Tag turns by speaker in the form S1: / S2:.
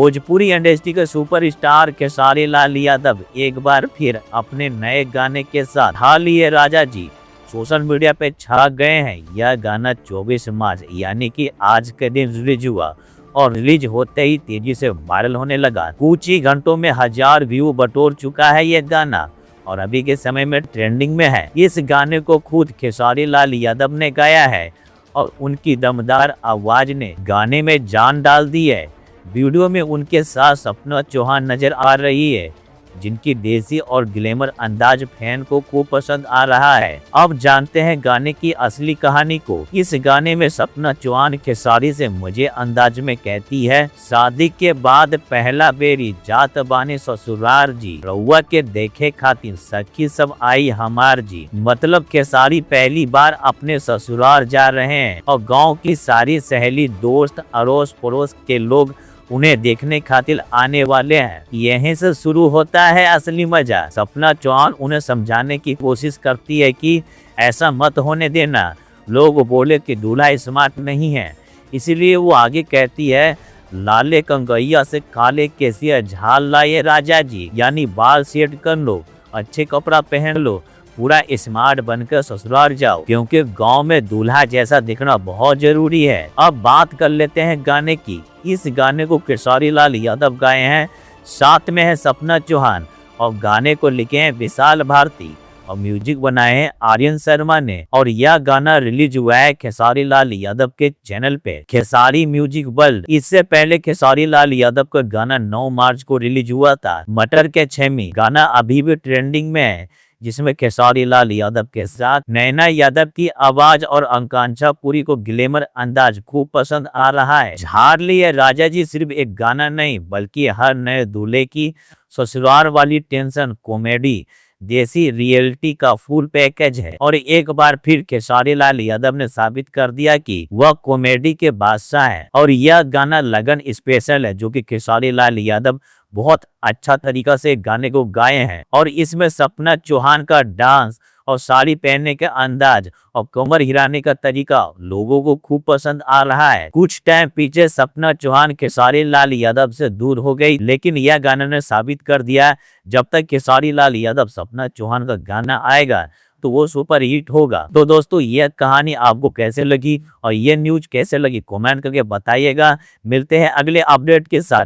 S1: Bhojpuri industry के superstar Khesari Lal Yadav एक बार फिर अपने नए गाने के साथ हाल लिए राजा जी सोशल मीडिया पे छा गए हैं। यह गाना 24 मार्च यानी कि आज के दिन रिलीज हुआ और रिलीज होते ही तेजी से वायरल होने लगा। कुछ ही घंटों में 1000 व्यू बटोर चुका है यह गाना और अभी के समय में ट्रेंडिंग में है। इस गाने को खुद खेसारी लाल यादव ने गाया है और उनकी दमदार आवाज ने गाने में जान डाल दी है। वीडियो में उनके साथ सपना चौहान नजर आ रही है, जिनकी देसी और ग्लैमर अंदाज फैन को खूब पसंद आ रहा है। अब जानते हैं गाने की असली कहानी को। इस गाने में सपना चौहान खेसारी से मजे अंदाज में कहती है, शादी के बाद पहला बेरी जात बानी ससुरार जी, रउआ के देखे खातिर सखी सब आई हमार जी। मतलब खेसारी पहली बार अपने ससुराल जा रहे हैं और गाँव की सारी सहेली दोस्त अड़ोस पड़ोस के लोग उन्हें देखने खातिर आने वाले हैं। यहीं से शुरू होता है असली मजा। सपना चौहान उन्हें समझाने की कोशिश करती है कि ऐसा मत होने देना, लोग बोले कि दूल्हा स्मार्ट नहीं है। इसीलिए वो आगे कहती है, लाले कंगैया से काले केसिया झाल लाए राजा जी, यानी बाल सेट कर लो, अच्छे कपड़ा पहन लो, पूरा स्मार्ट बनकर ससुराल जाओ, क्योंकि गांव में दूल्हा जैसा दिखना बहुत जरूरी है। अब बात कर लेते हैं गाने की। इस गाने को खेसारी लाल यादव गाए हैं, साथ में है सपना चौहान और गाने को लिखे हैं विशाल भारती और म्यूजिक बनाए हैं आर्यन शर्मा ने। और यह गाना रिलीज हुआ है खेसारी लाल यादव के चैनल पे, खेसारी म्यूजिक वर्ल्ड। इससे पहले खेसारी लाल यादव का गाना 9 मार्च को रिलीज हुआ था, मटर के छेमी। गाना अभी भी ट्रेंडिंग में है, जिसमें खेसारी लाल यादव के साथ नैना यादव की आवाज और आकांक्षा पुरी को ग्लैमर अंदाज खूब पसंद आ रहा है। झाड़ लिए राजा जी सिर्फ एक गाना नहीं, बल्कि हर नए दूल्हे की ससुराल वाली टेंशन, कॉमेडी, देसी रियलिटी का फुल पैकेज है। और एक बार फिर खेसारी लाल यादव ने साबित कर दिया कि वह कॉमेडी के बादशाह है। और यह गाना लगन स्पेशल है, जो कि खेसारी लाल यादव बहुत अच्छा तरीका से गाने को गाए हैं। और इसमें सपना चौहान का डांस और साड़ी पहनने का अंदाज और कमर हिलाने का तरीका लोगों को खूब पसंद आ रहा है। कुछ टाइम पीछे सपना चौहान खेसारी लाल यादव से दूर हो गई, लेकिन यह गाना ने साबित कर दिया, जब तक खेसारी लाल यादव सपना चौहान का गाना आएगा तो वो सुपर हिट होगा। तो दोस्तों, यह कहानी आपको कैसे लगी और ये न्यूज कैसे लगी, कमेंट करके बताइएगा। मिलते हैं अगले अपडेट के साथ।